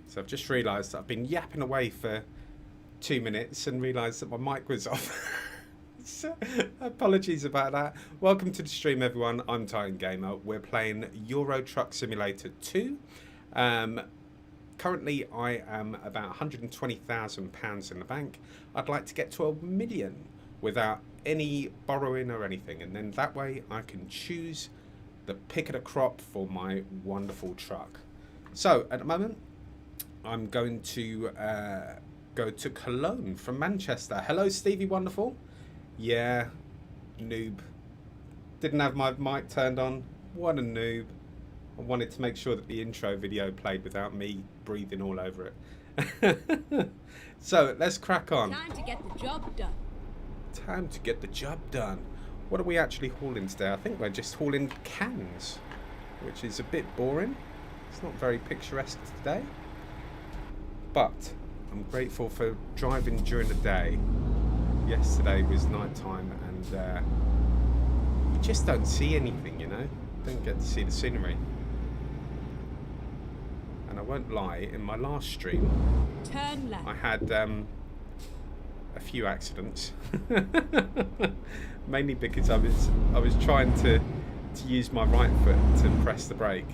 So I've just realised I've been yapping away for 2 minutes and realised that my mic was off. So, apologies about that. Welcome to the stream, everyone. I'm Titan Gamer. We're playing Euro Truck Simulator 2. Currently, I am about £120,000 in the bank. I'd like to get to 1 million without any borrowing or anything, and then that way I can choose the pick of the crop for my wonderful truck. So at the moment, I'm going to go to Cologne from Manchester. Hello, Stevie Wonderful. Yeah, noob. Didn't have my mic turned on. What a noob. I wanted to make sure that the intro video played without me breathing all over it. So let's crack on. Time to get the job done. Time to get the job done. What are we actually hauling today? I think we're just hauling cans, which is a bit boring. It's not very picturesque today. But I'm grateful for driving during the day. Yesterday was night time and you just don't see anything, you know? Don't get to see the scenery. And I won't lie, in my last stream, Turn left. I had a few accidents. Mainly because I was trying to use my right foot to press the brake.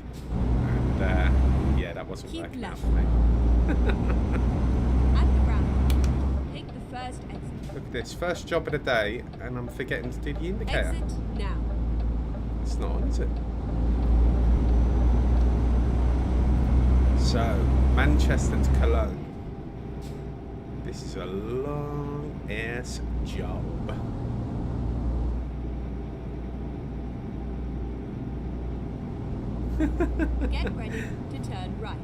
And yeah, that wasn't working out for me. At the ramp, take the first exit. Look at this, first job of the day, and I'm forgetting to do the indicator. Exit now. It's not on, is it? So, Manchester to Cologne. This is a long ass job. Get ready to turn right.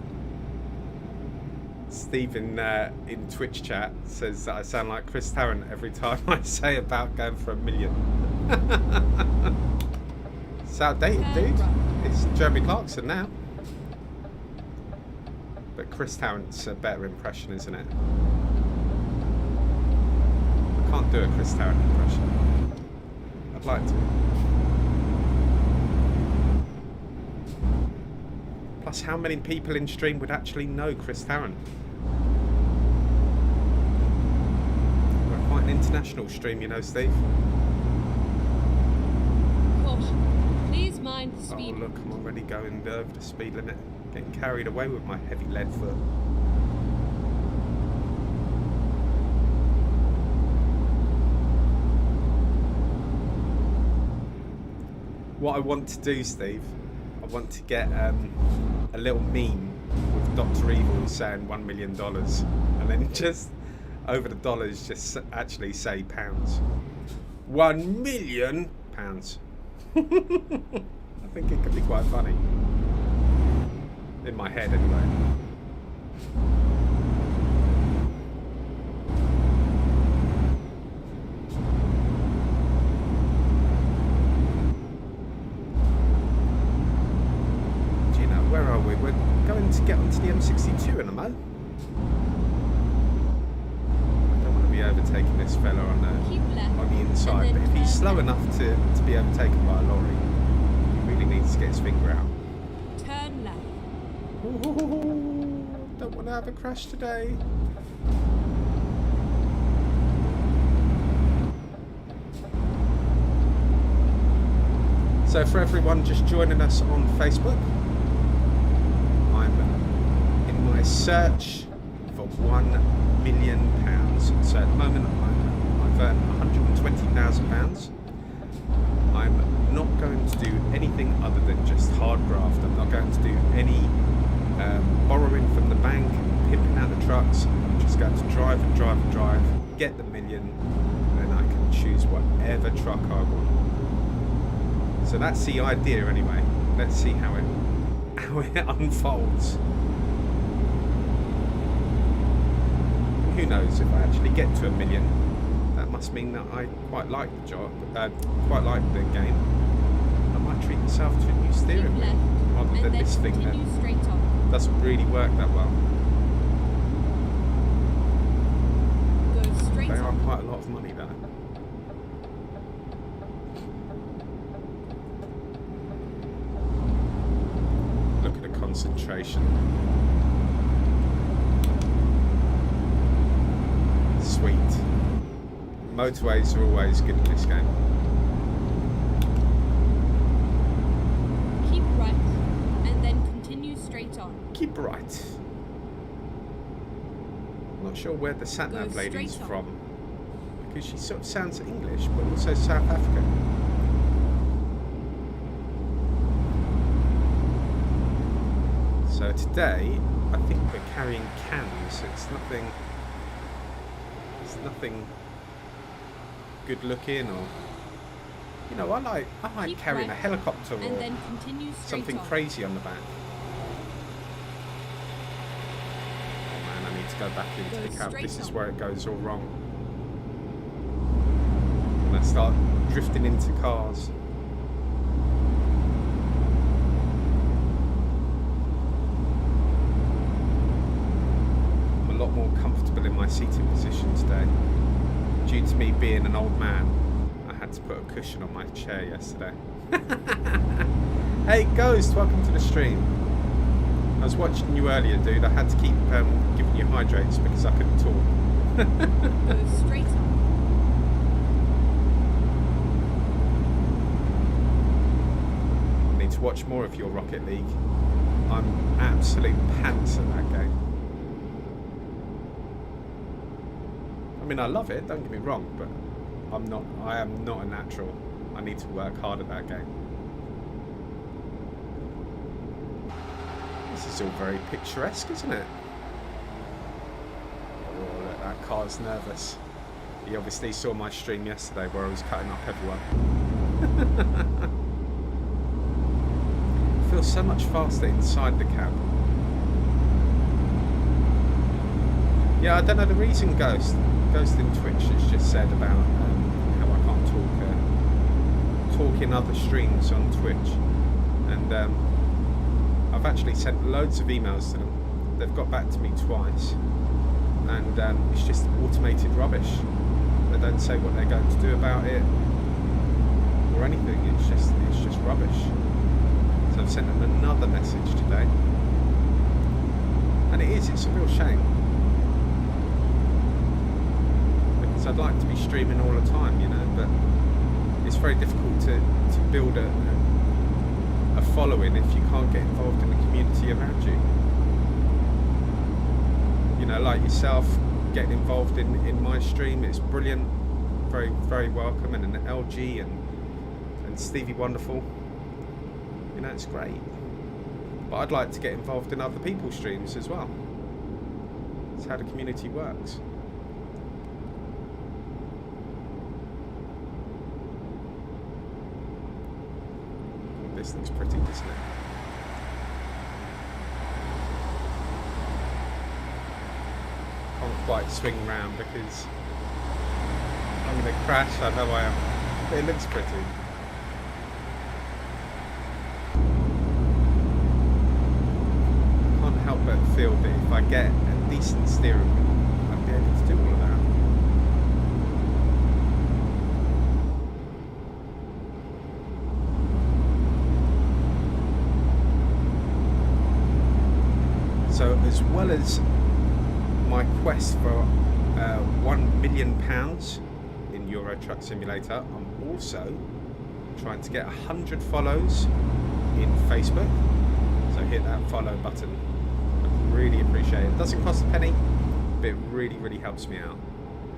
Stephen in Twitch chat says that I sound like Chris Tarrant every time I say about going for 1 million. It's outdated, dude. It's Jeremy Clarkson now. But Chris Tarrant's a better impression, isn't it? I can't do a Chris Tarrant impression. I'd like to. Plus, how many people in stream would actually know Chris Tarrant? We're quite an international stream, you know, Steve. Caution. Please mind the speed. Oh, look, I'm already going over the speed limit. Getting carried away with my heavy lead foot. What I want to do, Steve, I want to get a little meme with Dr. Evil saying $1 million, and then just over the dollars, just actually say pounds. £1 million. I think it could be quite funny. In my head, anyway. overtaking this fella on Keep left. the inside. and But then if he's turn slow left. enough to be overtaken by a lorry, he really needs to get his finger out. Turn left. Don't want to have a crash today. So for everyone just joining us on Facebook, I'm in my search for £1 million. So at the moment I've earned £120,000. I'm not going to do anything other than just hard graft. I'm not going to do any borrowing from the bank, pimping out the trucks. I'm just going to drive, get the million, and then I can choose whatever truck I want. So that's the idea anyway. Let's see how it unfolds. Who knows, if I actually get to $1 million, that must mean that I quite like the job, quite like the game. I might treat myself to a new steering Keep wheel left. rather and than then this thing that continue straight on. doesn't really work that well. Go straight They are on. quite a lot of money though. Look at the concentration. Sweet. Motorways are always good in this game. Keep right. And then continue straight on. Keep right. Not sure where the sat-nav Go lady's straight on. from, because she sort of sounds English, but also South African. So today, I think we're carrying cans. It's nothing good looking, or I like Keep carrying right. a helicopter And or then continue straight something on. crazy on the back. Oh man, I need to go back into Go the cab. straight This is on. where it goes all wrong. And I start drifting into cars. I'm a lot more comfortable in my seating position today. Due to me being an old man, I had to put a cushion on my chair yesterday. Hey Ghost, welcome to the stream. I was watching you earlier, dude. I had to keep giving you hydrates because I couldn't talk. Go straight on. I need to watch more of your Rocket League. I'm absolute pants at that game. I mean, I love it, don't get me wrong, but I am not a natural. I need to work hard at that game. This is all very picturesque, isn't it? Oh, look, that car's nervous. He obviously saw my stream yesterday where I was cutting up everyone. It feels so much faster inside the cab. Yeah, I don't know the reason Ghost in Twitch has just said about how I can't talk in other streams on Twitch, and I've actually sent loads of emails to them. They've got back to me twice, and it's just automated rubbish. They don't say what they're going to do about it or anything. It's just rubbish. So I've sent them another message today, and it's a real shame. I'd like to be streaming all the time, but it's very difficult to build a following if you can't get involved in the community around you. Like yourself, getting involved in my stream is brilliant, very, very welcome, and an LG and Stevie Wonderful, it's great. But I'd like to get involved in other people's streams as well. That's how the community works. This looks pretty, doesn't it? Can't quite swing round because I'm going to crash. I know I am. But it looks pretty. I can't help but feel that if I get a decent steering wheel, I'll be able to do all of that. as well as my quest for £1 million in Euro Truck Simulator, I'm also trying to get 100 follows in Facebook. So hit that follow button. I'd really appreciate it. It doesn't cost a penny, but it really, really helps me out.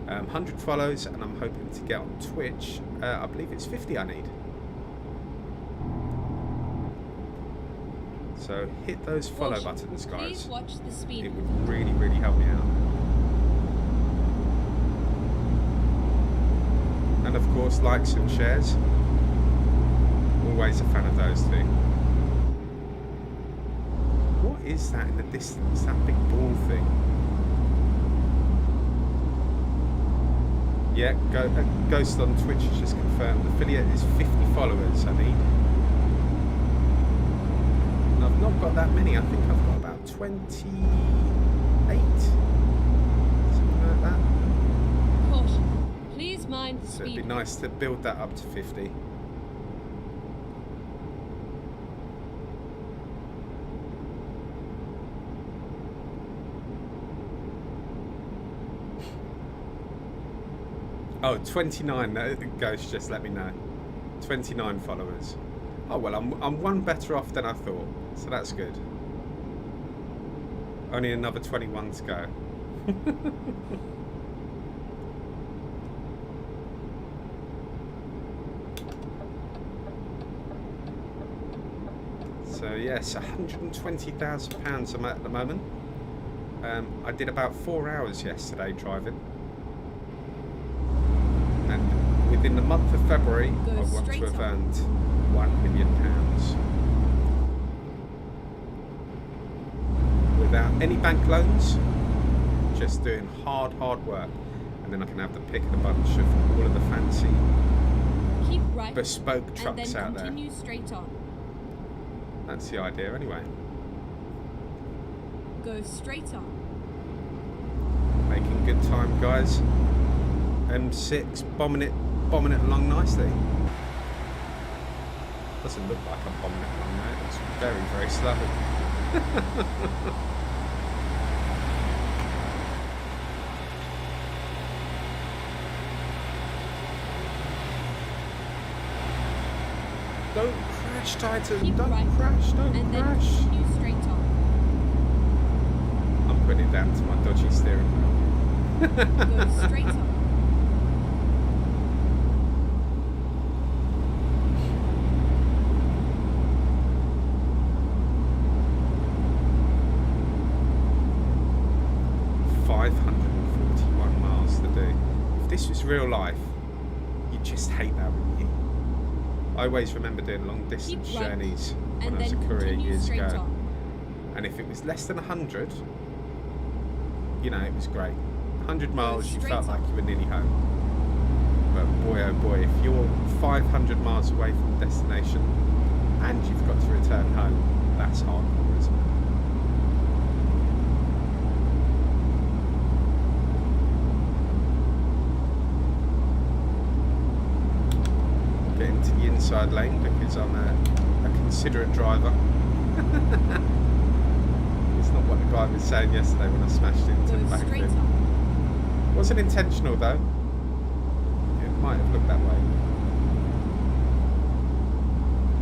100 follows, and I'm hoping to get on Twitch. I believe it's 50 I need. So hit those follow buttons, guys. Please watch the speed. It would really, really help me out. And of course, likes and shares. Always a fan of those two. What is that in the distance? That big ball thing? Yeah, Ghost on Twitch has just confirmed. Affiliate is 50 followers I need. And I've not got that many. I think I've got about 28. Something like that. Caution. Please mind the So speed. it'd be nice to build that up to 50. Oh, 29. Ghost just let me know. 29 followers. Oh well, I'm one better off than I thought, so that's good. Only another 21 to go. So yes, £120,000 I'm at the moment. I did about 4 hours yesterday driving, and within the month of February, I want to have earned £1 million without any bank loans, just doing hard work, and then I can have the pick of the bunch of all of the fancy Keep right bespoke trucks and then out there. continue straight on. That's the idea anyway. Go straight on. Making good time, guys. M6 bombing it along nicely. Doesn't look like I'm bombing it along there. It's very, very slow. Don't crash, Titan. Keep Don't right crash. Don't and then crash. continue straight on. I'm putting it down to my dodgy steering wheel. Go straight on. miles to do. If this was real life, you'd just hate that, wouldn't you? I always remember doing long distance Keep right journeys when and I was a then courier continue years straight ago. on. And if it was less than 100, you know, it was great. 100 miles, you straight felt on. like you were nearly home. But boy, oh boy, if you're 500 miles away from the destination and you've got to return home, that's hardcore, isn't it? Get into the inside lane because I'm a considerate driver. It's not what the guy was saying yesterday when I smashed into the Go back of straight him. on. Wasn't intentional though. It might have looked that way.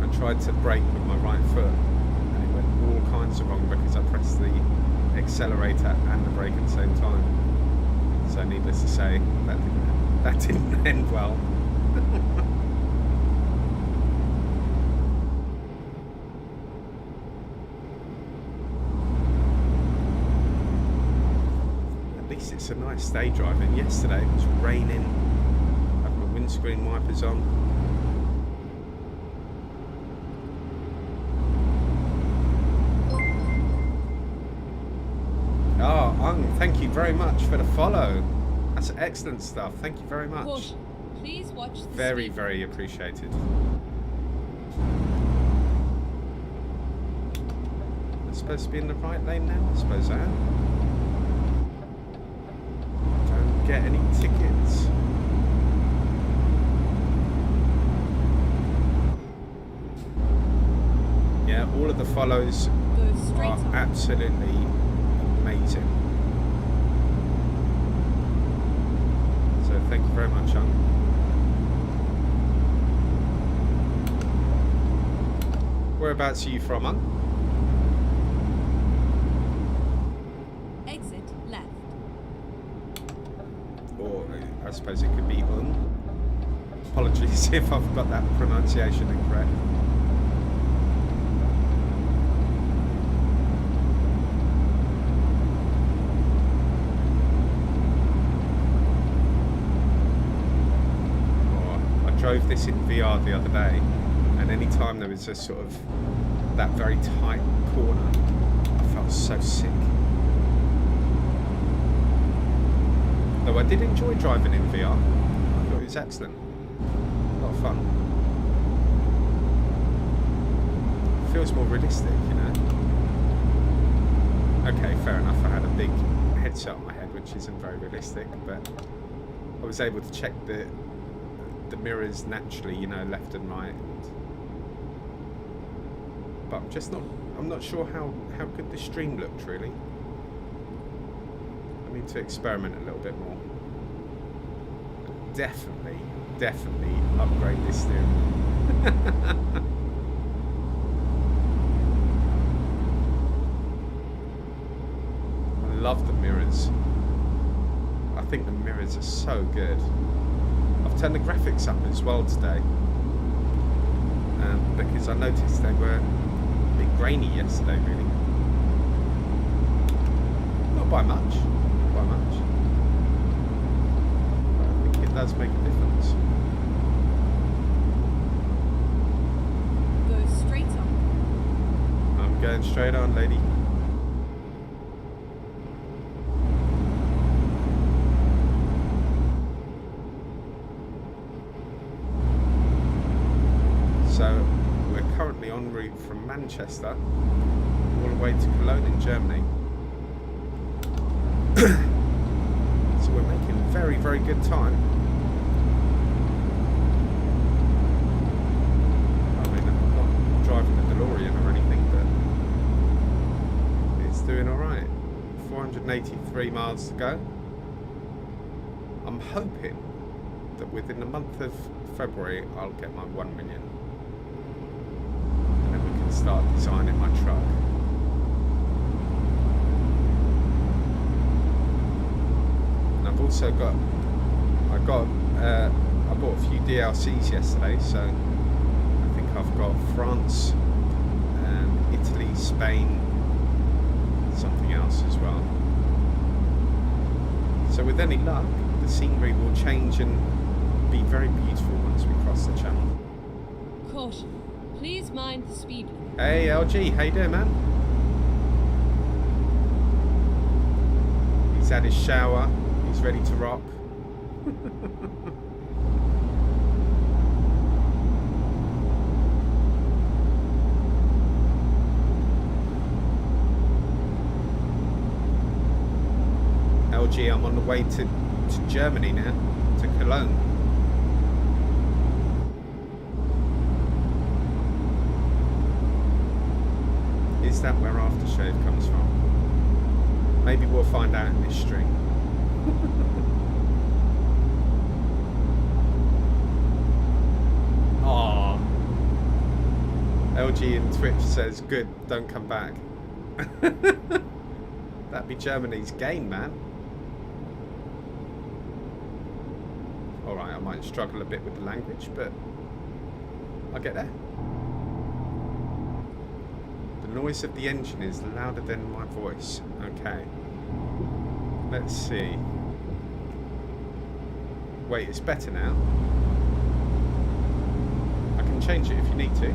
I tried to brake with my right foot and it went all kinds of wrong because I pressed the accelerator and the brake at the same time. So needless to say, that didn't end well. It's a nice day driving. Yesterday it was raining. I had my windscreen wipers on. Oh, thank you very much for the follow. That's excellent stuff. Thank you very much. Caution. Please watch the Very, speed. very appreciated. I'm supposed to be in the right lane now? I suppose I am. Don't get any tickets. Yeah, all of the follows Go straight are on. absolutely amazing. So thank you very much, Hung. Whereabouts are you from, Hung? Exit left. Or I suppose it could be Apologies if I've got that pronunciation incorrect. Oh, I drove this in VR the other day, and any time there was a sort of that very tight corner, I felt so sick. Though I did enjoy driving in VR. I thought it was excellent. A lot of fun. Feels more realistic, you know. Okay, fair enough. I had a big headset on my head, which isn't very realistic, but I was able to check the mirrors naturally, you know, left and right. But I'm not sure how good the stream looked really. I need to experiment a little bit more. Definitely upgrade this steering wheel. I love the mirrors. I think the mirrors are so good. I've turned the graphics up as well today, because I noticed they were a bit grainy yesterday, really. Not by much. It does make a difference. Go straight on. I'm going straight on, lady. So we're currently en route from Manchester all the way to Cologne in Germany. So we're making very, very good time. Driving the DeLorean or anything, but it's doing alright. 483 miles to go. I'm hoping that within the month of February I'll get my 1 million, and then we can start designing my truck. And I've also got I bought a few DLCs yesterday, so I've got France, Italy, Spain, something else as well. So with any luck, the scenery will change and be very beautiful once we cross the channel. Caution. Please mind the speed limit. Hey LG, how you doing, man? He's had his shower, he's ready to rock. LG, I'm on the way to Germany now, to Cologne. Is that where aftershave comes from? Maybe we'll find out in this stream. Aww. LG in Twitch says, good, don't come back. That'd be Germany's gain, man. Alright, I might struggle a bit with the language, but I'll get there. The noise of the engine is louder than my voice. Okay. Let's see. Wait, it's better now. I can change it if you need to.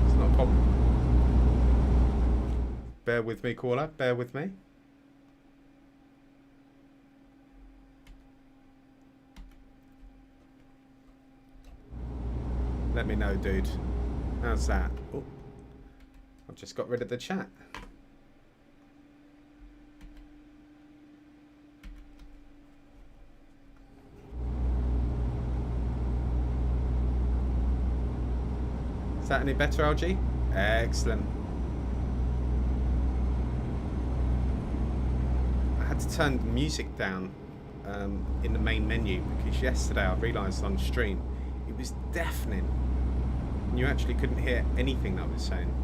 It's not a problem. Bear with me, caller. Bear with me. Let me know, dude. How's that? Oh, I've just got rid of the chat. Is that any better, LG? Excellent. to turn the music down in the main menu, because yesterday I realised on stream it was deafening. You actually couldn't hear anything that I was saying.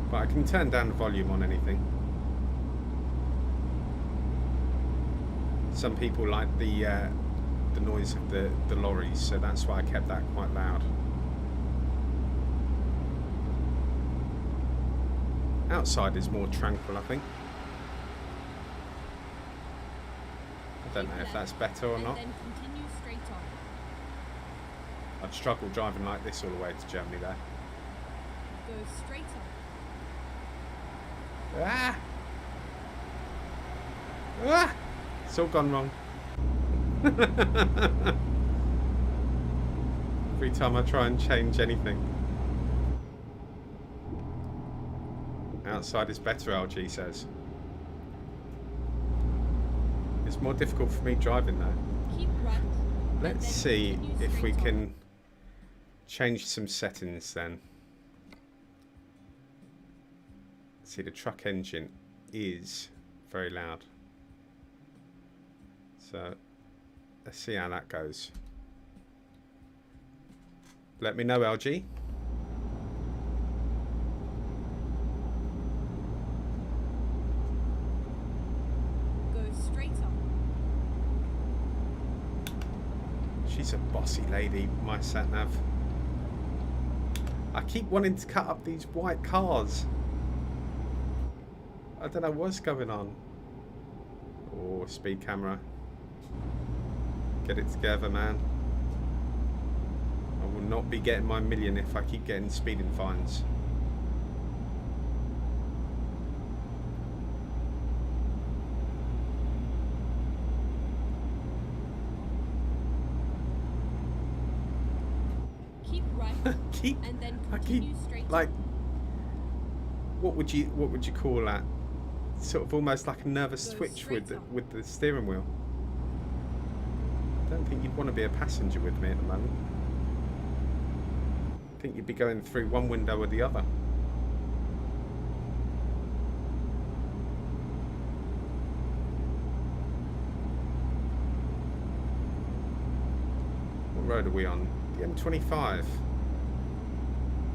But I can turn down the volume on anything. Some people like the noise of the lorries, so that's why I kept that quite loud. Outside is more tranquil, I think. I don't know if that's better or not. Then continue straight on. I'd struggle driving like this all the way to Germany there. Go straight on. Ah! Ah! It's all gone wrong. Every time I try and change anything. Outside is better, LG says. It's more difficult for me driving though. Keep right. Let's see if we can change some settings then. See, the truck engine is very loud. So let's see how that goes. Let me know, LG. Go straight on. She's a bossy lady, my sat-nav. I keep wanting to cut up these white cars. I don't know what's going on. Oh, speed camera. Get it together, man. I will not be getting my million if I keep getting speeding fines. Keep right. keep And then I continue keep straight like on. what would you call that? Sort of almost like a nervous Go twitch straight with the steering wheel. I don't think you'd want to be a passenger with me at the moment. I think you'd be going through one window or the other. What road are we on? The M25.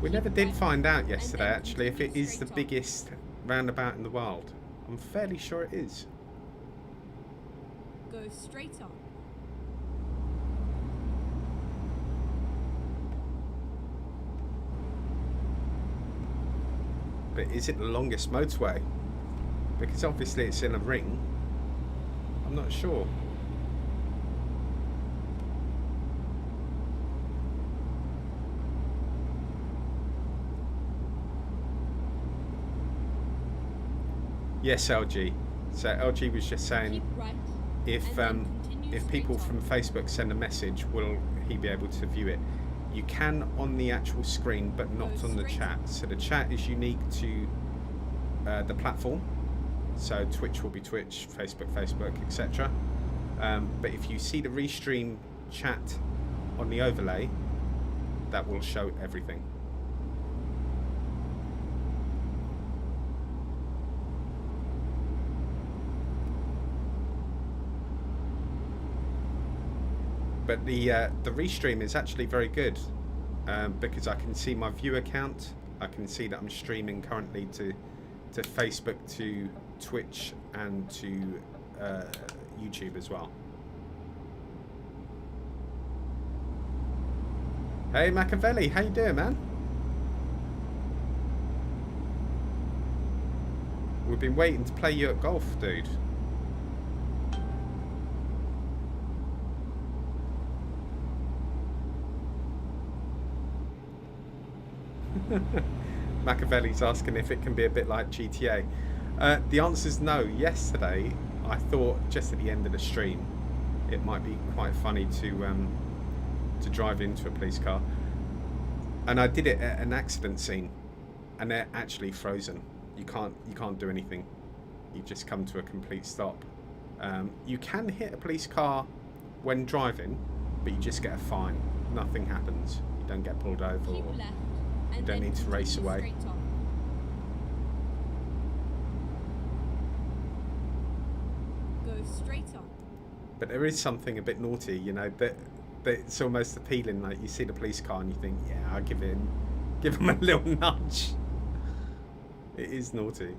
We never did find out yesterday actually if it is the biggest roundabout in the world. I'm fairly sure it is. Go straight on. But is it the longest motorway? Because obviously it's in a ring. I'm not sure. Yes, LG. So LG was just saying Keep right. if and then continue if people straight from Facebook send a message, will he be able to view it? You can on the actual screen, but not Go on the straight chat. on. So the chat is unique to the platform. So Twitch will be Twitch, Facebook, etc. But if you see the restream chat on the overlay, that will show everything. But the restream is actually very good because I can see my viewer count. I can see that I'm streaming currently to Facebook, to Twitch, and to YouTube as well. Hey Machiavelli, how you doing, man? We've been waiting to play you at golf, dude. Machiavelli's asking if it can be a bit like GTA. The answer is no. Yesterday, I thought just at the end of the stream, it might be quite funny to drive into a police car, and I did it at an accident scene, and they're actually frozen. You can't do anything. You just come to a complete stop. You can hit a police car when driving, but you just get a fine. Nothing happens. You don't get pulled over. Keep Or left. you And don't then need to race continue away. straight on. Go straight on. But there is something a bit naughty, you know, that it's almost appealing. Like you see the police car and you think, yeah, I'll give him a little nudge. It is naughty.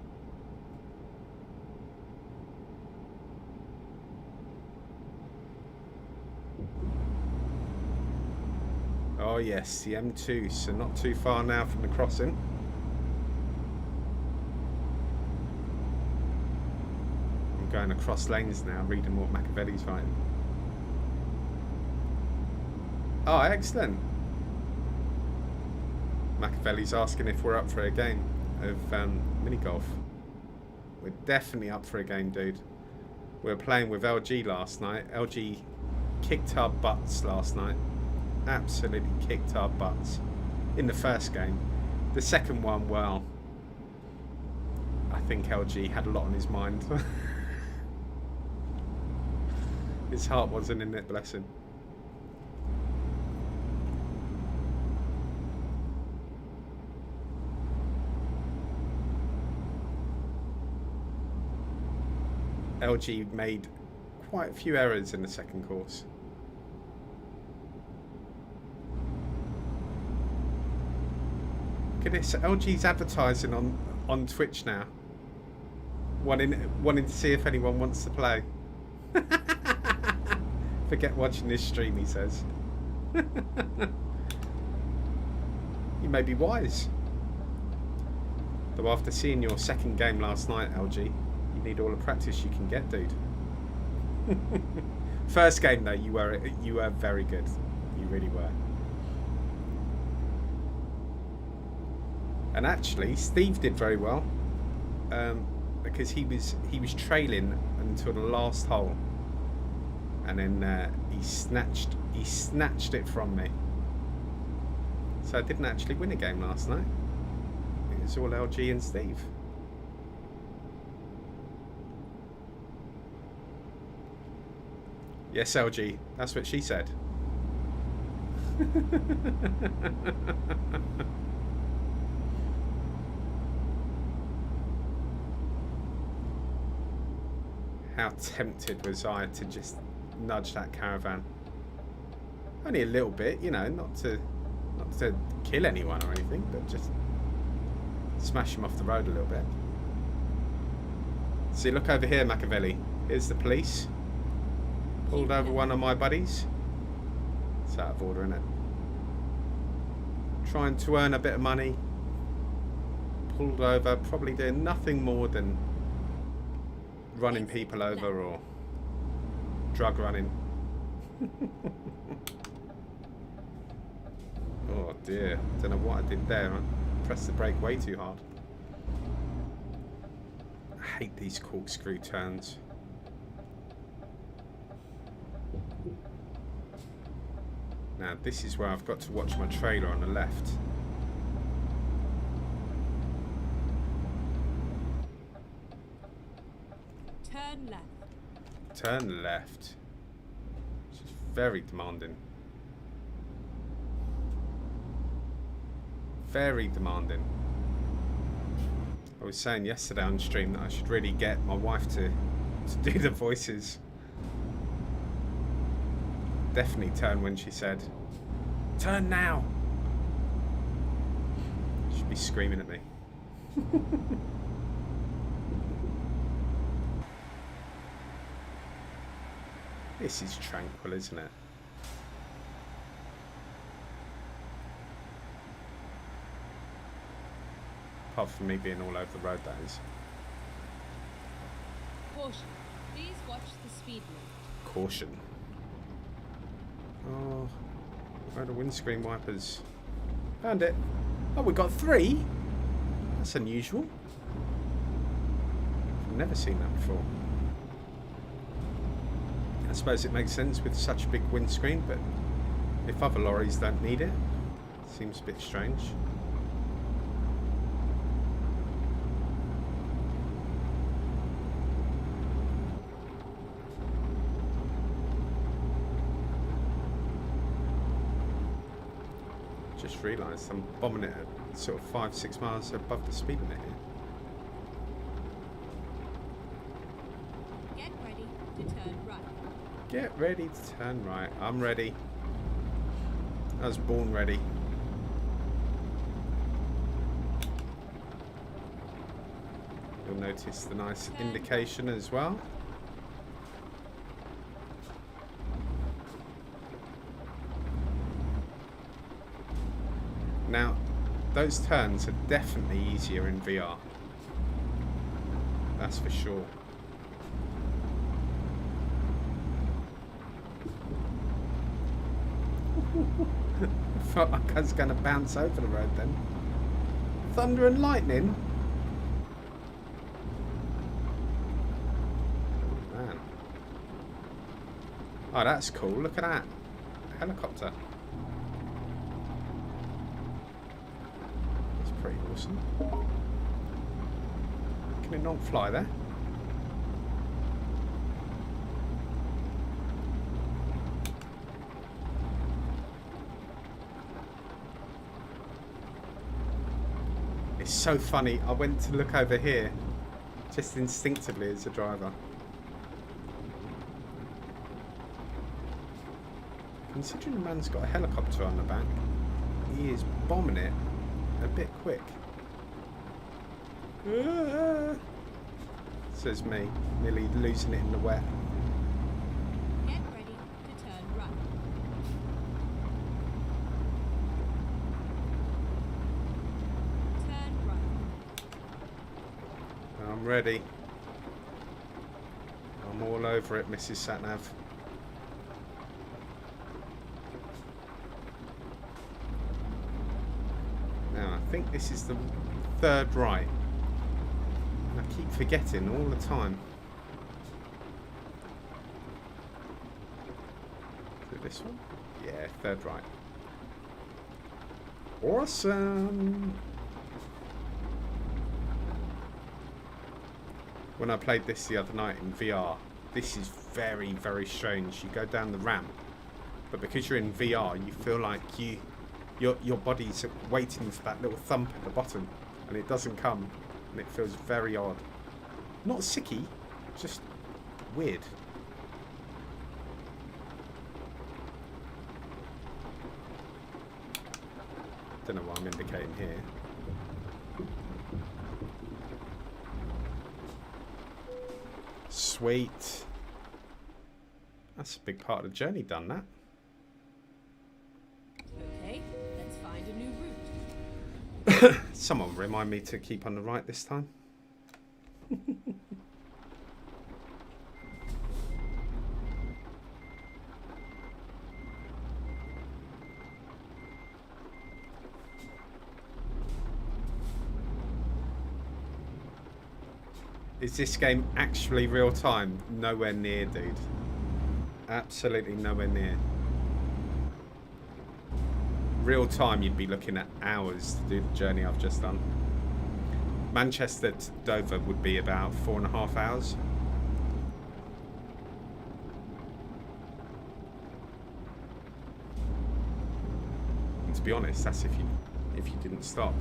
Oh yes, the M2, so not too far now from the crossing. I'm going across lanes now, reading what Machiavelli's writing. Oh, excellent. Machiavelli's asking if we're up for a game of mini golf. We're definitely up for a game, dude. We were playing with LG last night. LG kicked our butts last night. Absolutely kicked our butts in the first game. The second one, well, I think LG had a lot on his mind. His heart wasn't in it, bless him. LG made quite a few errors in the second course. Look at this, LG's advertising on Twitch now. Wanting to see if anyone wants to play. Forget watching this stream, he says. You may be wise. Though after seeing your second game last night, LG, you need all the practice you can get, dude. First game though, you were very good. You really were. And actually, Steve did very well, because he was trailing until the last hole, and then he snatched it from me. So I didn't actually win a game last night. It was all LG and Steve. Yes, LG. That's what she said. How tempted was I to just nudge that caravan? Only a little bit, you know, not to kill anyone or anything, but just smash him off the road a little bit. See, look over here, Machiavelli. Here's the police. Pulled over one of my buddies. It's out of order, isn't it? Trying to earn a bit of money. Pulled over, probably doing nothing more than running people over or drug running. Oh dear, don't know what I did there. I pressed the brake way too hard. I hate these corkscrew turns. Now this is where I've got to watch my trailer on the left. Turn left. Turn left. This is very demanding. Very demanding. I was saying yesterday on stream that I should really get my wife to do the voices. Definitely turn when she said, "Turn now." She'd be screaming at me. This is tranquil, isn't it? Apart from me being all over the road, that is. Caution. Please watch the speed limit. Caution. Oh, where are the windscreen wipers? Found it. Oh, we got 3? That's unusual. I've never seen that before. I suppose it makes sense with such a big windscreen, but if other lorries don't need it, it seems a bit strange. Just realised I'm bombing it at sort of 5-6 miles above the speed limit here. Get ready. to turn right. Get ready to turn right. I'm ready. I was born ready. You'll notice the nice indication as well. Now, those turns are definitely easier in VR. That's for sure. I felt like I was going to bounce over the road then. Thunder and lightning? Man. Oh, that's cool. Look at that. Helicopter. That's pretty awesome. Can it not fly there? It's so funny. I went to look over here just instinctively as a driver. Considering the man's got a helicopter on the back, he is bombing it a bit quick. Says me, nearly losing it in the wet. Get ready to turn right. Turn right. I'm ready. I'm all over it, Mrs. Satnav. Now, I think this is the third right. And I keep forgetting all the time. Is it this one? Yeah, third right. Awesome! When I played this the other night in VR, this is very, very strange. You go down the ramp, but because you're in VR, you feel like your body's waiting for that little thump at the bottom, and it doesn't come, and it feels very odd. Not sicky, just weird. Don't know what I'm indicating here. Sweet. That's a big part of the journey done, that. Okay, let's find a new route. Someone remind me to keep on the right this time. Is this game actually real time? Nowhere near, dude. Absolutely nowhere near. Real time, you'd be looking at hours to do the journey I've just done. Manchester to Dover would be about 4.5 hours. And to be honest, that's if you didn't stop.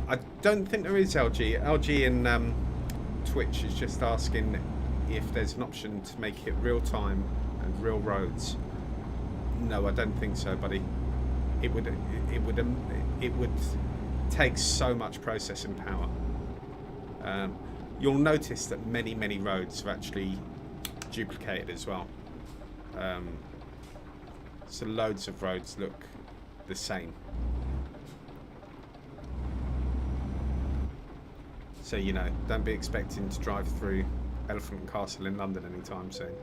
I don't think there is LG. LG in Twitch is just asking if there's an option to make it real time and real roads. No, I don't think so, buddy. It would take so much processing power. You'll notice that many roads are actually duplicated as well. So loads of roads look the same. So, you know, don't be expecting to drive through Elephant and Castle in London anytime soon.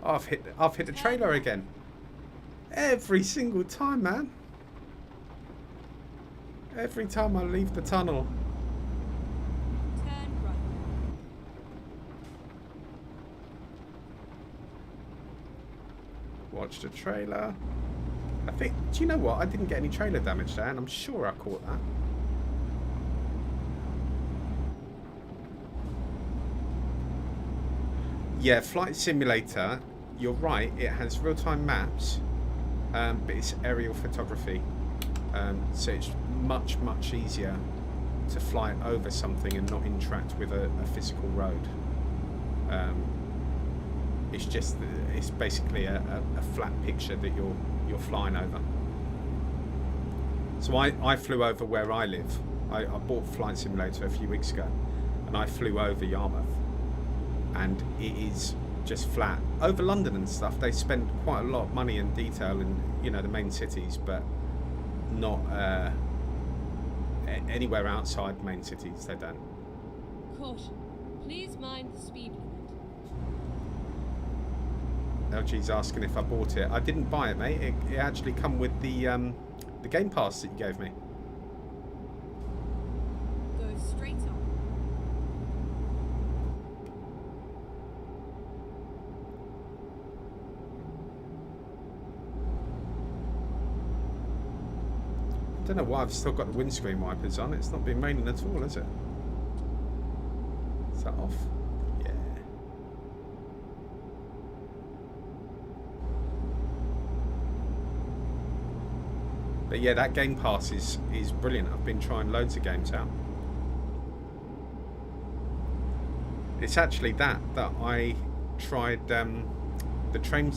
Oh, I've hit the trailer again. Every single time, man. Every time I leave the tunnel. Turn right. Watch the trailer. I think, do you know what? I didn't get any trailer damage there, and I'm sure I caught that. Yeah, Flight Simulator, you're right, it has real-time maps, but it's aerial photography. So it's much, much easier to fly over something and not interact with a physical road. It's basically a flat picture that you're flying over. So I flew over where I live. I bought Flight Simulator a few weeks ago, and I flew over Yarmouth, and it is just flat. Over London and stuff, they spend quite a lot of money and detail in, you know, the main cities, but not anywhere outside main cities. They don't. Caution. Please mind the speed limit. LG's asking if I bought it. I didn't buy it, mate. It actually come with the Game Pass that you gave me. Go straight on. I don't know why I've still got the windscreen wipers on. It's not been raining at all, is it? Is that off? Yeah. But yeah, that Game Pass is brilliant. I've been trying loads of games out. It's actually that I tried the train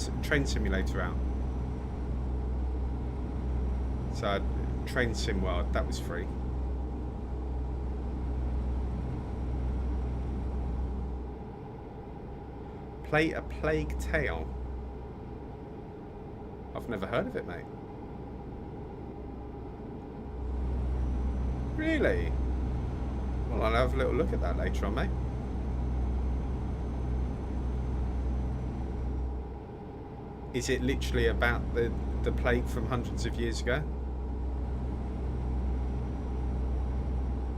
simulator out. So Train Sim World, that was free. Play a Plague Tale. I've never heard of it, mate. Really? Well, I'll have a little look at that later on, mate. Is it literally about the plague from hundreds of years ago?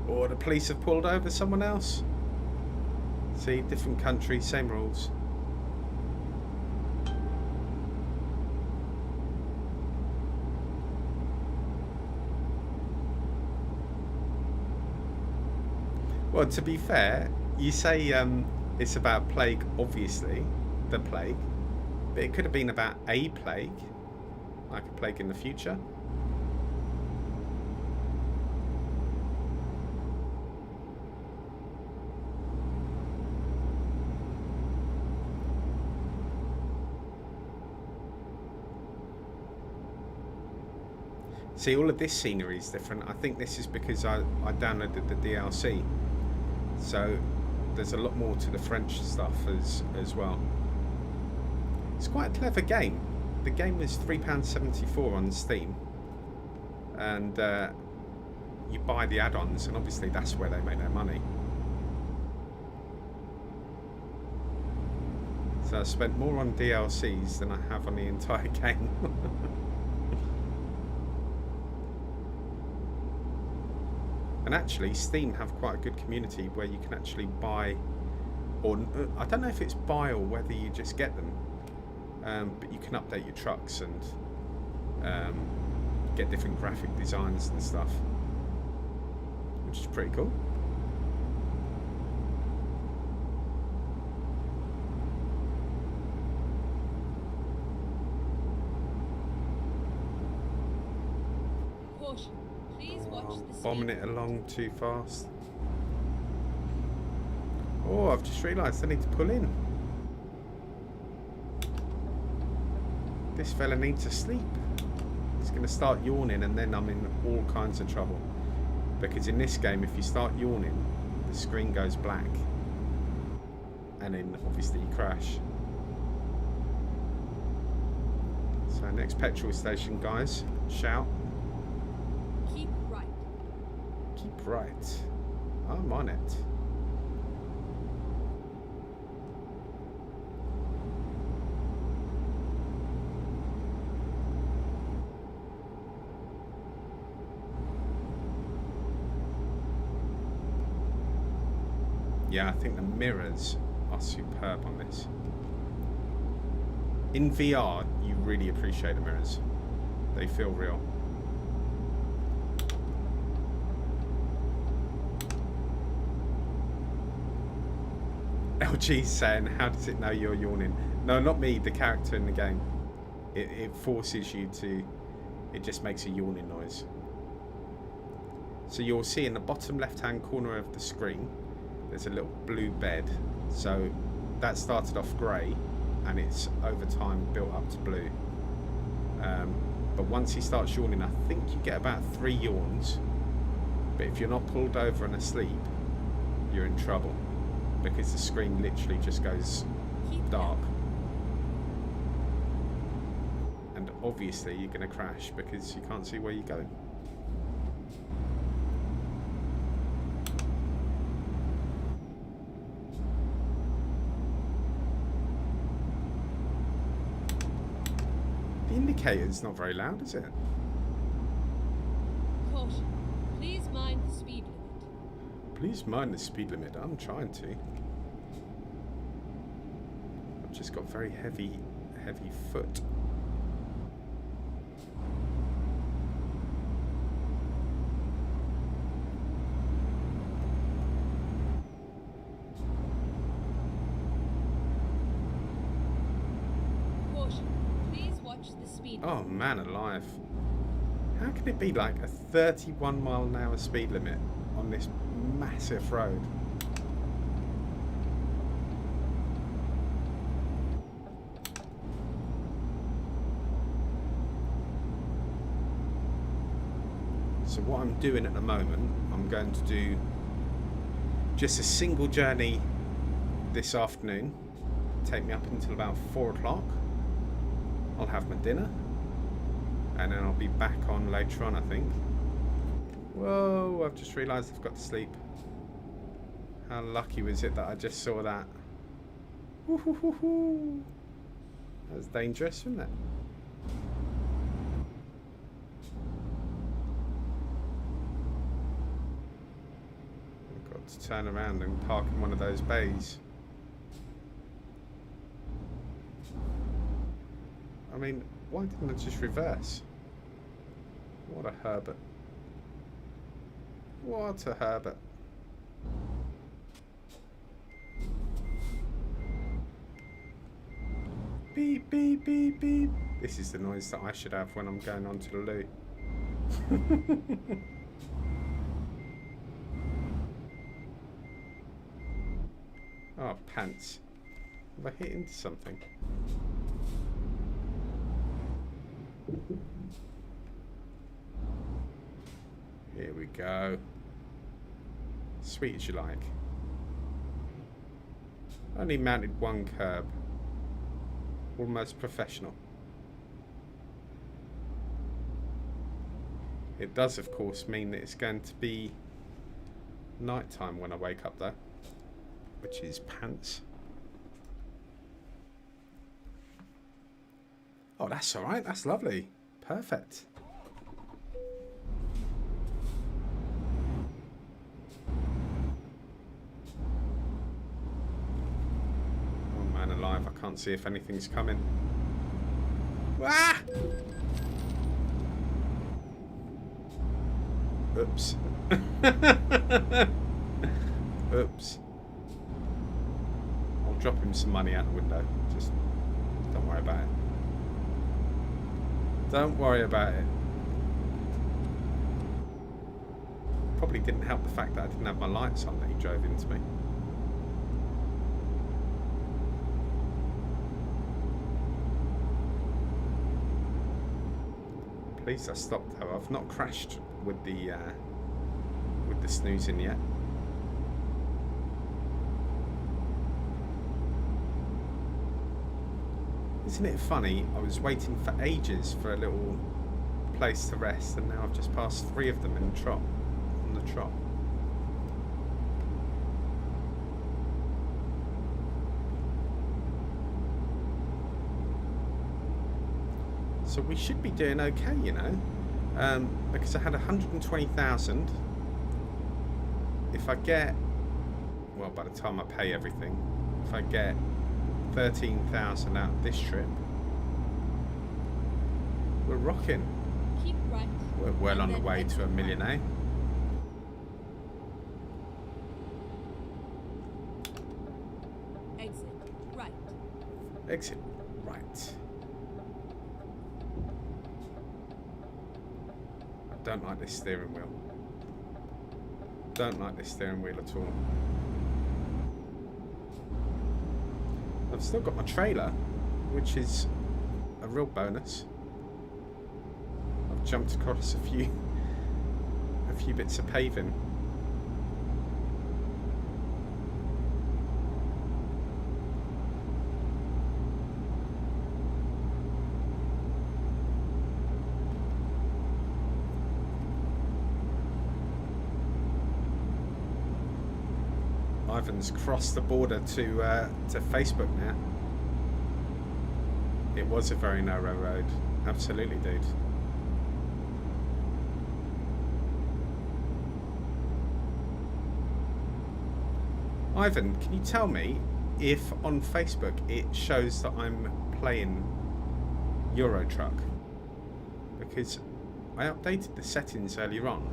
Or the police have pulled over someone else? See, different country, same rules. Well, to be fair, you say it's about plague, obviously, the plague, but it could have been about a plague, like a plague in the future. See, all of this scenery is different. I think this is because I downloaded the DLC. So there's a lot more to the French stuff as well. It's quite a clever game. The game was £3.74 on Steam, and you buy the add-ons, and obviously that's where they make their money. So I spent more on DLCs than I have on the entire game. And actually, Steam have quite a good community where you can actually buy, or I don't know if it's buy or whether you just get them, but you can update your trucks and get different graphic designs and stuff, which is pretty cool. Caution. Please watch the speed. Bombing it along too fast. Oh, I've just realised I need to pull in. This fella needs to sleep. He's going to start yawning, and then I'm in all kinds of trouble. Because in this game, if you start yawning, the screen goes black. And then obviously you crash. So next petrol station, guys. Shout. Keep right. Keep right. I'm on it. Yeah, I think the mirrors are superb on this. In VR, you really appreciate the mirrors. They feel real. LG's saying, how does it know you're yawning? No, not me, the character in the game. It forces you to... It just makes a yawning noise. So you'll see in the bottom left-hand corner of the screen, there's a little blue bed. So that started off grey, and it's over time built up to blue. But once he starts yawning, I think you get about 3 yawns. But if you're not pulled over and asleep, you're in trouble, because the screen literally just goes dark. And obviously you're going to crash because you can't see where you're going. The indicator's not very loud, is it? Caution. Please mind the speed limit. Please mind the speed limit. I'm trying to. I've just got very heavy foot. Caution. Please watch the speed limit. Oh man alive. How can it be like a 31 mile an hour speed limit on this massive road? So what I'm doing at the moment, I'm going to do just a single journey this afternoon. Take me up until about 4 o'clock. I'll have my dinner, and then I'll be back on later on, I think. Whoa, I've just realised I've got to sleep. How lucky was it that I just saw that? Woo-hoo-hoo-hoo. That was dangerous, wasn't it? I've got to turn around and park in one of those bays. I mean, why didn't I just reverse? What a Herbert. What a Herbert. Beep, beep, beep, beep. This is the noise that I should have when I'm going on to the loo. Oh, pants. Have I hit into something? Here we go. Sweet as you like. Only mounted one curb. Almost professional. It does, of course, mean that it's going to be night time when I wake up, though, which is pants. Oh, that's all right. That's lovely. Perfect. Oh man alive, I can't see if anything's coming. Ah! Oops. Oops. I'll drop him some money out the window. Just don't worry about it. Don't worry about it. Probably didn't help the fact that I didn't have my lights on that he drove into me. Please, I stopped though. I've not crashed with the snoozing yet. Isn't it funny? I was waiting for ages for a little place to rest, and now I've just passed 3 of them in the trot. On the trot. So we should be doing okay, you know, because I had 120,000. If I get, well, by the time I pay everything, if I get 13,000 out of this trip, we're rocking. We're well on the way to a million, eh? Exit right. Exit right. I don't like this steering wheel. Don't like this steering wheel at all. I've still got my trailer, which is a real bonus. I've jumped across a few bits of paving. Ivan's crossed the border to Facebook now. It was a very narrow road. Absolutely, dude. Ivan, can you tell me if on Facebook it shows that I'm playing Euro Truck? Because I updated the settings earlier on,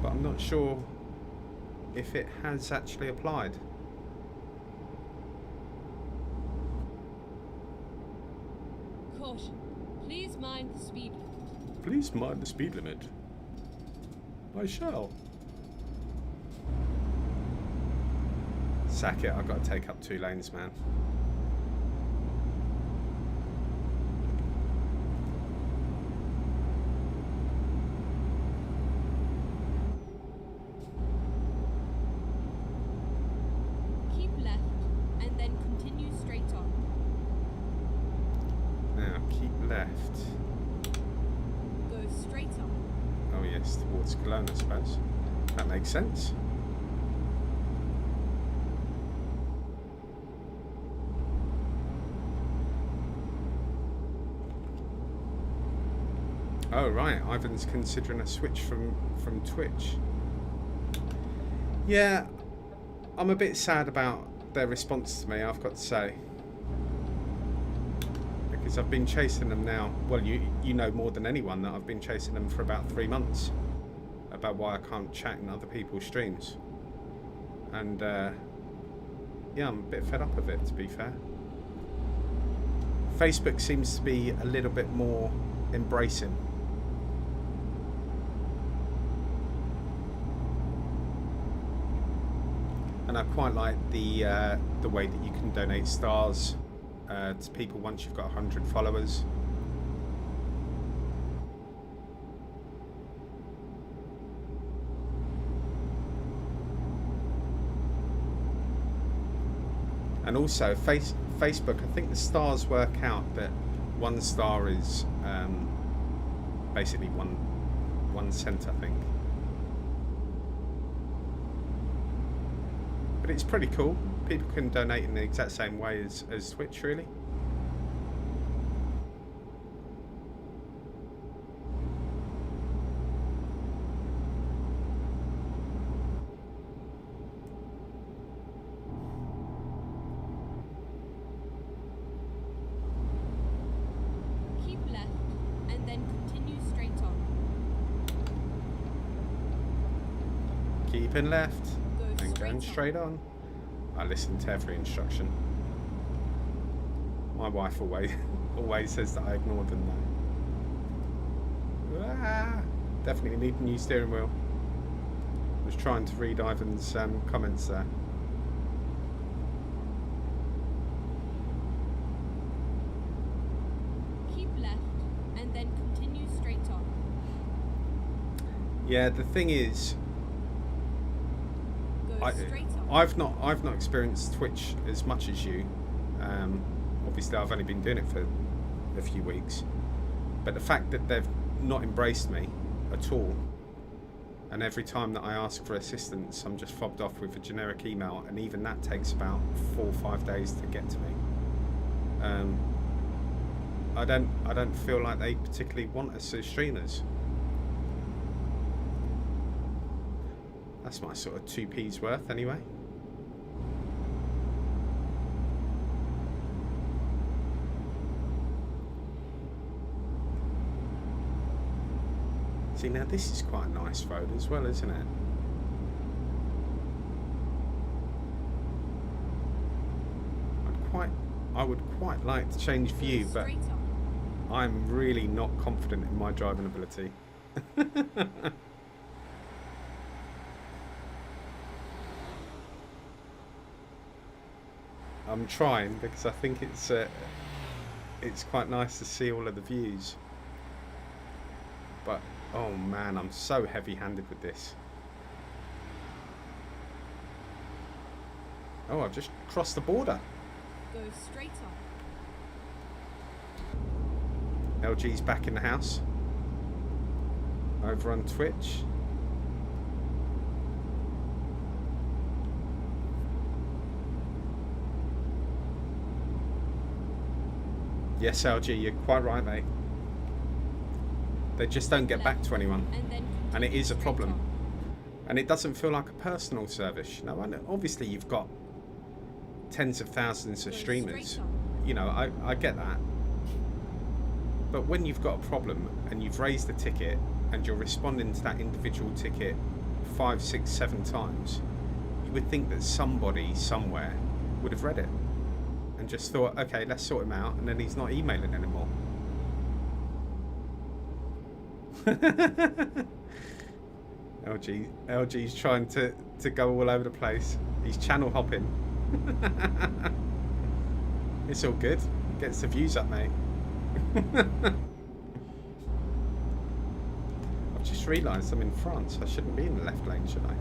but I'm not sure if it has actually applied. Caution. Please mind the speed limit. Please mind the speed limit. I shall. Sack it, I've got to take up 2 lanes, man. Keep left and then continue straight on. Now, keep left. Go straight on. Oh yes, towards Cologne, I suppose. That makes sense. Oh right, Ivan's considering a switch from Twitch. Yeah, I'm a bit sad about their response to me, I've got to say. Because I've been chasing them now. Well, you know more than anyone that I've been chasing them for about 3 months about why I can't chat in other people's streams. And yeah, I'm a bit fed up of it, to be fair. Facebook seems to be a little bit more embracing. And I quite like the way that you can donate stars to people once you've got 100 followers. And also Facebook, I think the stars work out that 1 star is basically one cent, I think. But it's pretty cool. People can donate in the exact same way as Twitch, really. Keep left and then continue straight on. Keeping left Go and going straight on. I listen to every instruction. My wife always says that I ignore them though. Ah, definitely need a new steering wheel. I was trying to read Ivan's comments there. Keep left and then continue straight on. Yeah, the thing is, Go straight on. I've not experienced Twitch as much as you. Obviously, I've only been doing it for a few weeks, but the fact that they've not embraced me at all, and every time that I ask for assistance, I'm just fobbed off with a generic email, and even that takes about 4 or 5 days to get to me. I don't feel like they particularly want us as streamers. That's my sort of 2p's worth, anyway. See, now this is quite a nice road as well, isn't it? I would quite like to change view, but Straight on. I'm really not confident in my driving ability. I'm trying because I think it's quite nice to see all of the views. But oh man, I'm so heavy-handed with this. Oh, I've just crossed the border. Go straight on. LG's back in the house. Over on Twitch. Yes, LG, you're quite right, mate. They just don't get back to anyone. And it is a problem. And it doesn't feel like a personal service. You know, and obviously you've got tens of thousands of streamers. You know, I get that. But when you've got a problem and you've raised a ticket and you're responding to that individual ticket 5, 6, 7 times, you would think that somebody somewhere would have read it and just thought, okay, let's sort him out, and then he's not emailing anymore. LG's trying to go all over the place. He's channel hopping. It's all good. Gets the views up, mate. I've just realised I'm in France. I shouldn't be in the left lane, should I?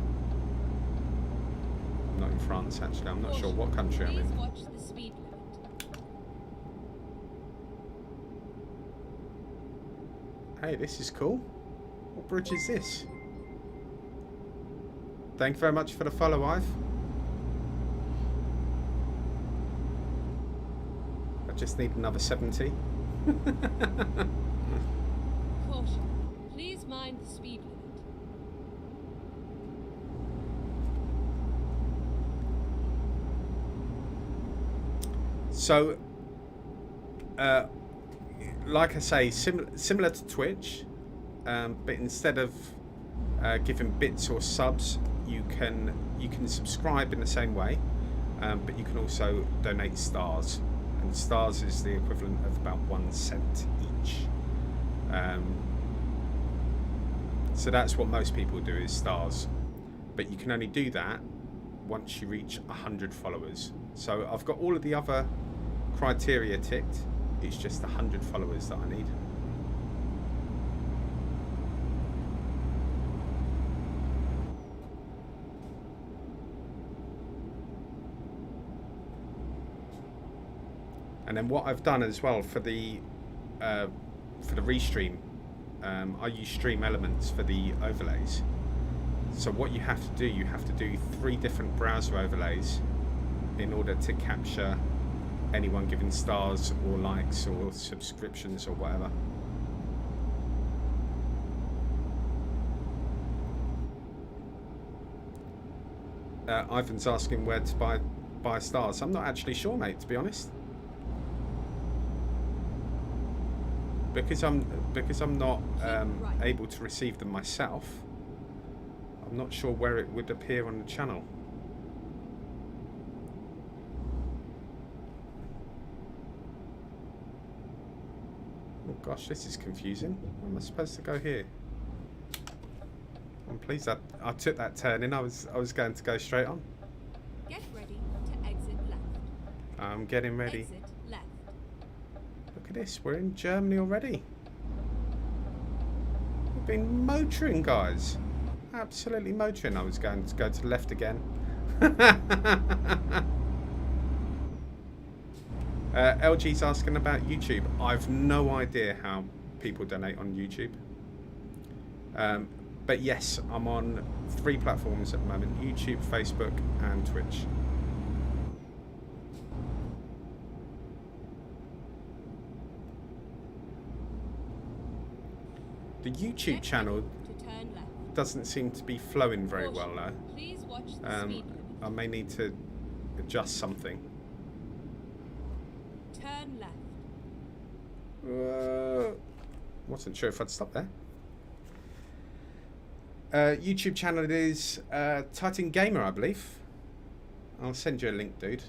I'm not in France, actually. I'm not sure what country I'm in. Please watch the speed limit. Hey, this is cool. What bridge is this? Thank you very much for the follow, Ive. I just need another 70. Caution. Please mind the speed limit. So, like I say, similar to Twitch, but instead of giving bits or subs, you can subscribe in the same way, but you can also donate stars, and stars is the equivalent of about 1 cent each. So that's what most people do, is stars, but you can only do that once you reach 100 followers. So I've got all of the other criteria ticked. It's just 100 followers that I need. And then what I've done as well for the restream, I use Stream Elements for the overlays. So what you have to do 3 different browser overlays in order to capture anyone giving stars or likes or subscriptions or whatever. Ivan's asking where to buy stars. I'm not actually sure, mate, to be honest. Because I'm not able to receive them myself. I'm not sure where it would appear on the channel. Oh gosh, this is confusing. Where am I supposed to go here? I'm pleased I took that turn in. I was going to go straight on. Get ready to exit left. I'm getting ready. Exit left. Look at this, we're in Germany already. We've been motoring, guys. Absolutely motoring. I was going to go to the left again. LG's asking about YouTube. I've no idea how people donate on YouTube. But yes, I'm on 3 platforms at the moment: YouTube, Facebook, and Twitch. The YouTube channel To turn left. doesn't seem to be flowing very well Caution. though. Please watch the speed limit. I may need to adjust something. Turn left. Wasn't sure if I'd stop there. YouTube channel is Titan Gamer, I believe. I'll send you a link, dude.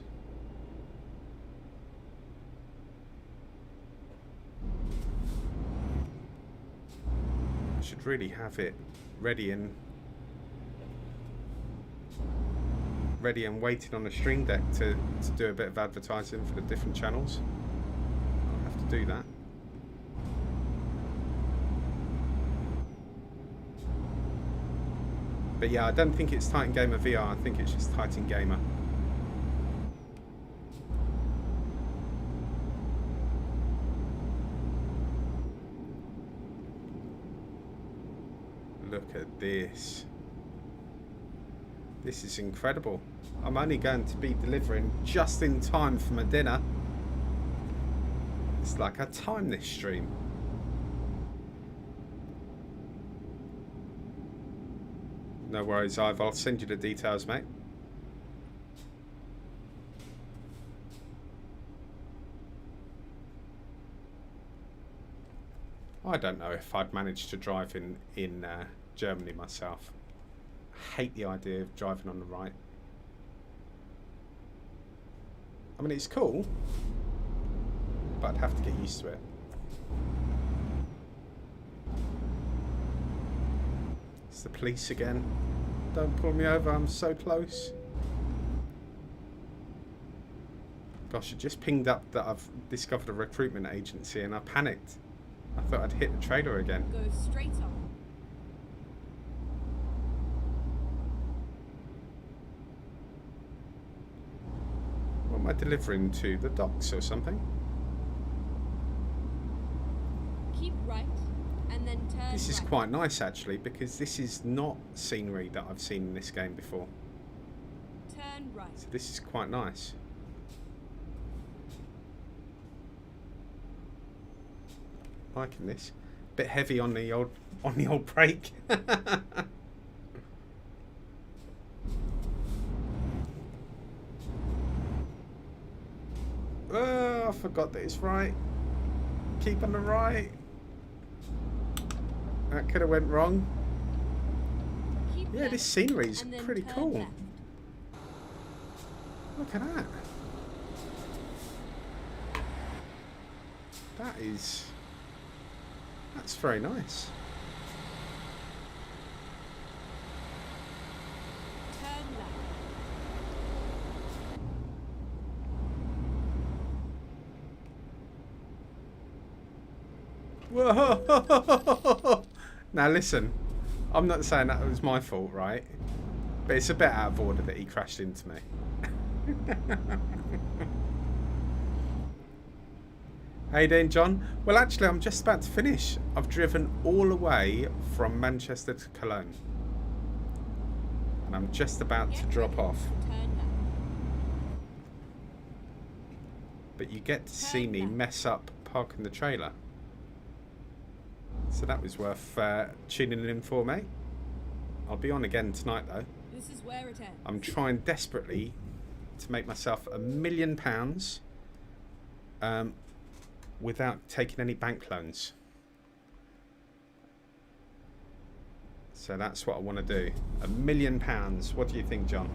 Should really have it ready and waiting on the Stream Deck to do a bit of advertising for the different channels. I'll have to do that. But yeah, I don't think it's Titan Gamer VR. I think it's just Titan Gamer. Look at this. This is incredible. I'm only going to be delivering just in time for my dinner. It's like I timed this stream. No worries, Ive. I'll send you the details, mate. I don't know if I'd manage to drive in Germany myself. I hate the idea of driving on the right. I mean, it's cool, but I'd have to get used to it. It's the police again. Don't pull me over, I'm so close. Gosh, I just pinged up that I've discovered a recruitment agency and I panicked. I thought I'd hit the trailer again. Go straight on. What am I delivering to? The docks or something? Keep right, and then turn This is right. quite nice actually, because this is not scenery that I've seen in this game before. Turn right. So this is quite nice. Liking this. Bit heavy on the old brake. Oh, I forgot that it's right. Keep on the right. That could have went wrong. Keep Yeah, left, this scenery is and then pretty turn cool. left. Look at that. That's very nice. Turn left. Whoa! Now listen, I'm not saying that was my fault, right? But it's a bit out of order that he crashed into me. How you doing, John? Well, actually, I'm just about to finish. I've driven all the way from Manchester to Cologne. And I'm just about to Get drop ready off. to turn left. But you get to see Turn me left. mess up parking the trailer. So that was worth tuning in for, mate. I'll be on again tonight, though. This is where it ends. I'm trying desperately to make myself £1 million without taking any bank loans. So that's what I want to do. £1 million. What do you think, John?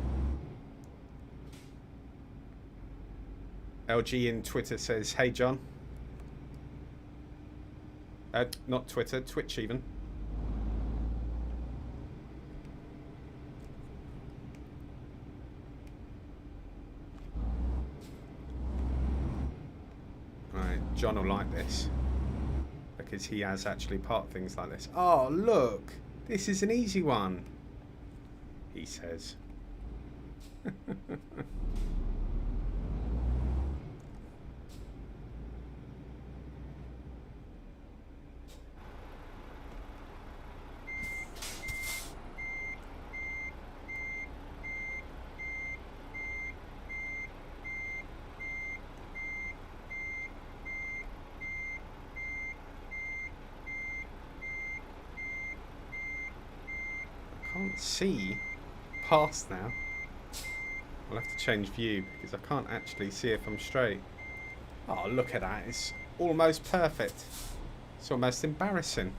LG in Twitter says, hey, John. Not Twitter, Twitch even. Right, John will like this because he has actually parked things like this. Oh, look, this is an easy one, he says. Can't see past now. I'll have to change view because I can't actually see if I'm straight. Oh, look at that. It's almost perfect. It's almost embarrassing.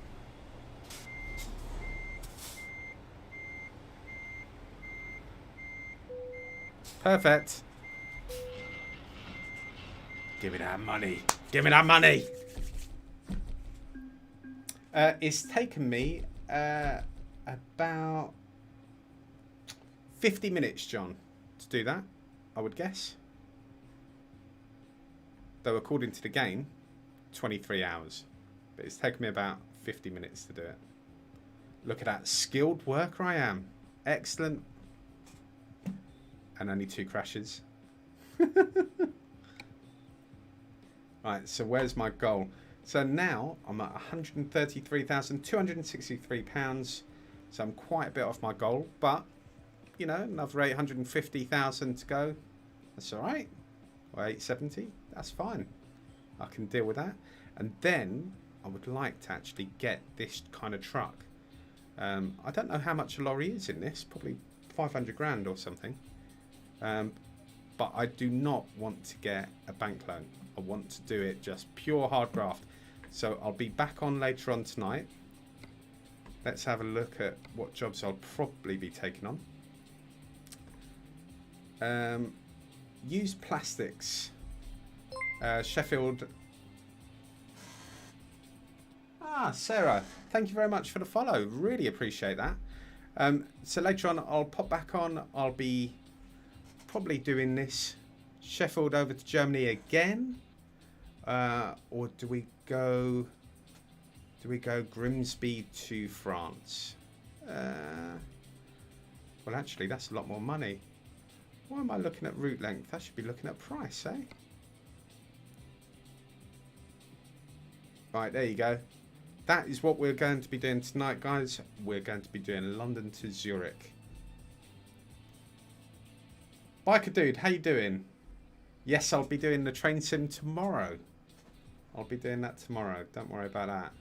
Perfect. Give me that money. Give me that money. It's taken me about 50 minutes, John, to do that, I would guess. Though according to the game, 23 hours. But it's taken me about 50 minutes to do it. Look at that skilled worker I am. Excellent. And only 2 crashes. Right, so where's my goal? So now I'm at £133,263. So I'm quite a bit off my goal. But, you know, another 850,000 to go. That's all right. Or 870. That's fine. I can deal with that. And then I would like to actually get this kind of truck. I don't know how much a lorry is in this. Probably 500 grand or something. But I do not want to get a bank loan. I want to do it just pure hard graft. So I'll be back on later on tonight. Let's have a look at what jobs I'll probably be taking on. Use plastics. Sheffield. Ah, Sarah, thank you very much for the follow. Really appreciate that. So later on, I'll pop back on. I'll be probably doing this Sheffield over to Germany again, or do we go Grimsby to France? Well, actually, that's a lot more money. Why am I looking at route length? I should be looking at price, eh? Right, there you go. That is what we're going to be doing tonight, guys. We're going to be doing London to Zurich. Biker Dude, how you doing? Yes, I'll be doing the train sim tomorrow. I'll be doing that tomorrow. Don't worry about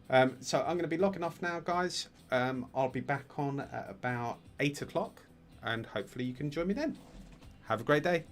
that. So I'm going to be logging off now, guys. I'll be back on at about 8 o'clock. And hopefully you can join me then. Have a great day.